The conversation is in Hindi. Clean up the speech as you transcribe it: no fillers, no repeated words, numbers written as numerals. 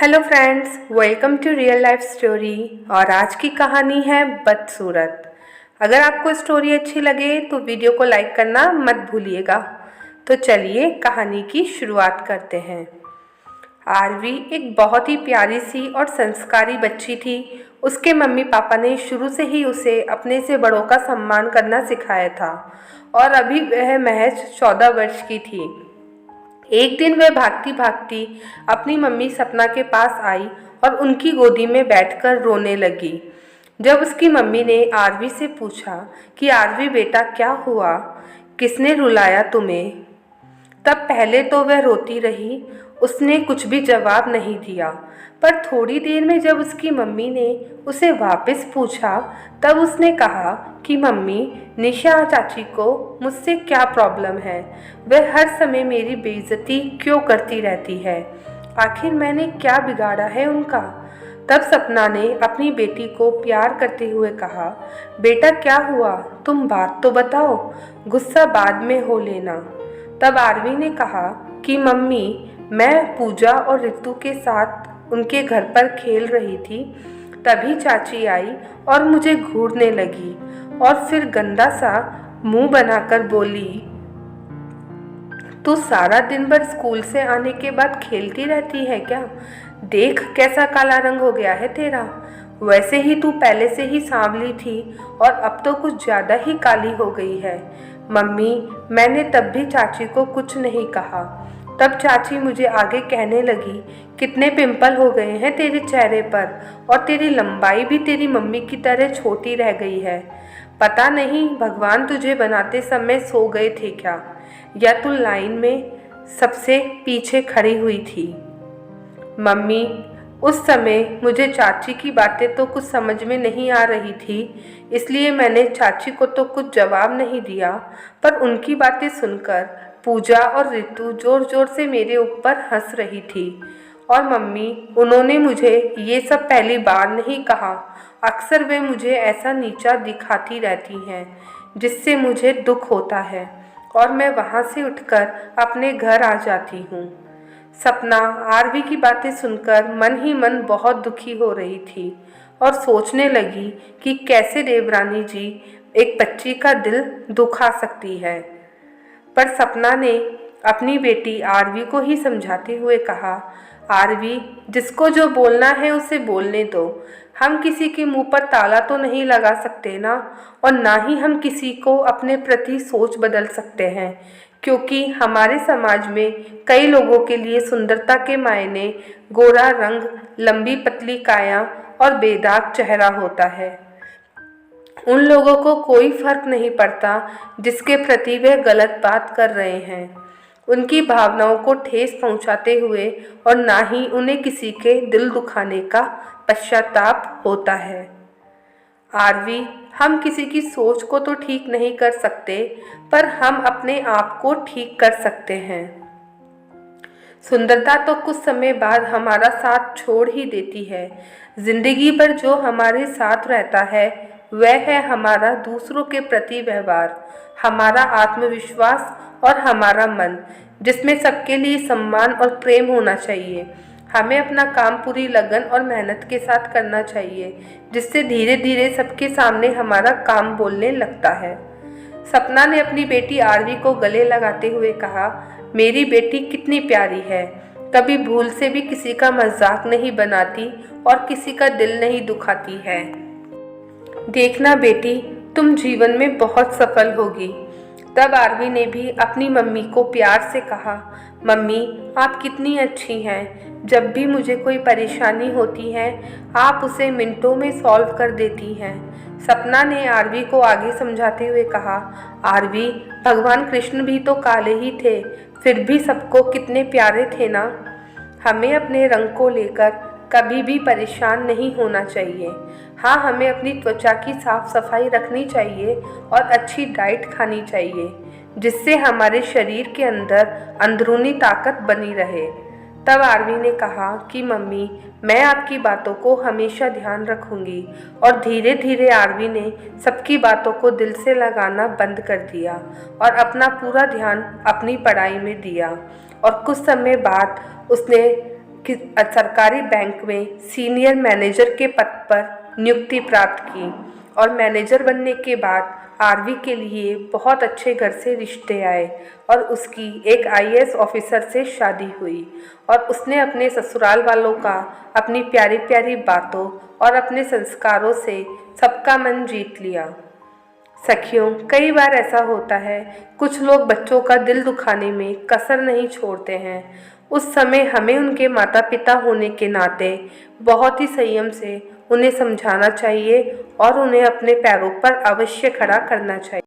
Hello friends, welcome to real life story. और आज की कहानी है बदसूरत। अगर आपको स्टोरी अच्छी लगे तो वीडियो को लाइक करना मत भूलिएगा। तो चलिए कहानी की शुरुआत करते हैं। आरवी एक बहुत ही प्यारी सी और संस्कारी बच्ची थी। उसके मम्मी पापा ने शुरू से ही उसे अपने से बड़ों का सम्मान करना सिखाया था और अभी वह महज 14 वर्ष की थी। एक दिन वह भागती भागती अपनी मम्मी सपना के पास आई और उनकी गोदी में बैठकर रोने लगी। जब उसकी मम्मी ने आरवी से पूछा कि आरवी बेटा क्या हुआ, किसने रुलाया तुम्हें, तब पहले तो वह रोती रही। उसने कुछ भी जवाब नहीं दिया, पर थोड़ी देर में जब उसकी मम्मी ने उसे वापस पूछा तब उसने कहा कि मम्मी, निशा चाची को मुझसे क्या प्रॉब्लम है? वह हर समय मेरी बेइज्जती क्यों करती रहती है? आखिर मैंने क्या बिगाड़ा है उनका? तब सपना ने अपनी बेटी को प्यार करते हुए कहा, बेटा क्या हुआ, तुम बात तो बताओ, गुस्सा बाद में हो लेना। तब आरवी ने कहा कि मम्मी, मैं पूजा और रितु के साथ उनके घर पर खेल रही थी, तभी चाची आई और मुझे घूरने लगी और फिर गंदा सा मुंह बनाकर बोली, तू सारा दिन भर स्कूल से आने के बाद खेलती रहती है क्या? देख कैसा काला रंग हो गया है तेरा। वैसे ही तू पहले से ही सांवली थी और अब तो कुछ ज़्यादा ही काली हो गई है। मम्मी, मैंने तब भी चाची को कुछ नहीं कहा। तब चाची मुझे आगे कहने लगी, कितने पिंपल हो गए हैं तेरे चेहरे पर और तेरी लंबाई भी तेरी मम्मी की तरह छोटी रह गई है। पता नहीं भगवान तुझे बनाते समय सो गए थे क्या, या तू लाइन में सबसे पीछे खड़ी हुई थी। मम्मी, उस समय मुझे चाची की बातें तो कुछ समझ में नहीं आ रही थी, इसलिए मैंने चाची को तो कुछ जवाब नहीं दिया, पर उनकी बातें सुनकर पूजा और रितु जोर जोर से मेरे ऊपर हंस रही थी। और मम्मी, उन्होंने मुझे ये सब पहली बार नहीं कहा। अक्सर वे मुझे ऐसा नीचा दिखाती रहती हैं जिससे मुझे दुख होता है और मैं वहाँ से उठकर अपने घर आ जाती हूँ। सपना आरवी की बातें सुनकर मन ही मन बहुत दुखी हो रही थी और सोचने लगी कि कैसे देवरानी जी एक बच्ची का दिल दुखा सकती है। पर सपना ने अपनी बेटी आरवी को ही समझाते हुए कहा, आरवी, जिसको जो बोलना है उसे बोलने दो। हम किसी के मुंह पर ताला तो नहीं लगा सकते ना, और ना ही हम किसी को अपने प्रति सोच बदल सकते हैं, क्योंकि हमारे समाज में कई लोगों के लिए सुंदरता के मायने गोरा रंग, लंबी पतली काया और बेदाग चेहरा होता है। उन लोगों को कोई फर्क नहीं पड़ता जिसके प्रति वे गलत बात कर रहे हैं, उनकी भावनाओं को ठेस पहुंचाते हुए, और ना ही उन्हें किसी के दिल दुखाने का पश्चाताप होता है। आरवी, हम किसी की सोच को तो ठीक नहीं कर सकते, पर हम अपने आप को ठीक कर सकते हैं। सुंदरता तो कुछ समय बाद हमारा साथ छोड़ ही देती है। जिंदगी भर जो हमारे साथ रहता है वह है हमारा दूसरों के प्रति व्यवहार, हमारा आत्मविश्वास और हमारा मन, जिसमें सबके लिए सम्मान और प्रेम होना चाहिए। हमें अपना काम पूरी लगन और मेहनत के साथ करना चाहिए, जिससे धीरे धीरे सबके सामने हमारा काम बोलने लगता है। सपना ने अपनी बेटी आरवी को गले लगाते हुए कहा, मेरी बेटी कितनी प्यारी है, कभी भूल से भी किसी का मजाक नहीं बनाती और किसी का दिल नहीं दुखाती है। देखना बेटी, तुम जीवन में बहुत सफल होगी। तब आरवी ने भी अपनी मम्मी को प्यार से कहा, मम्मी, आप कितनी अच्छी हैं। जब भी मुझे कोई परेशानी होती है आप उसे मिनटों में सॉल्व कर देती हैं। सपना ने आरवी को आगे समझाते हुए कहा, आरवी, भगवान कृष्ण भी तो काले ही थे, फिर भी सबको कितने प्यारे थे ना। हमें अपने रंग को लेकर कभी भी परेशान नहीं होना चाहिए। हाँ, हमें अपनी त्वचा की साफ सफाई रखनी चाहिए और अच्छी डाइट खानी चाहिए, जिससे हमारे शरीर के अंदर अंदरूनी ताकत बनी रहे। तब आरवी ने कहा कि मम्मी, मैं आपकी बातों को हमेशा ध्यान रखूंगी। और धीरे धीरे आरवी ने सबकी बातों को दिल से लगाना बंद कर दिया और अपना पूरा ध्यान अपनी पढ़ाई में दिया। और कुछ समय बाद उसने कि सरकारी बैंक में सीनियर मैनेजर के पद पर नियुक्ति प्राप्त की और मैनेजर बनने के बाद आरवी के लिए बहुत अच्छे घर से रिश्ते आए और उसकी एक आईएएस ऑफिसर से शादी हुई और उसने अपने ससुराल वालों का अपनी प्यारी प्यारी बातों और अपने संस्कारों से सबका मन जीत लिया। सखियों, कई बार ऐसा होता है, कुछ लोग बच्चों का दिल दुखाने में कसर नहीं छोड़ते हैं। उस समय हमें उनके माता पिता होने के नाते बहुत ही संयम से उन्हें समझाना चाहिए और उन्हें अपने पैरों पर अवश्य खड़ा करना चाहिए।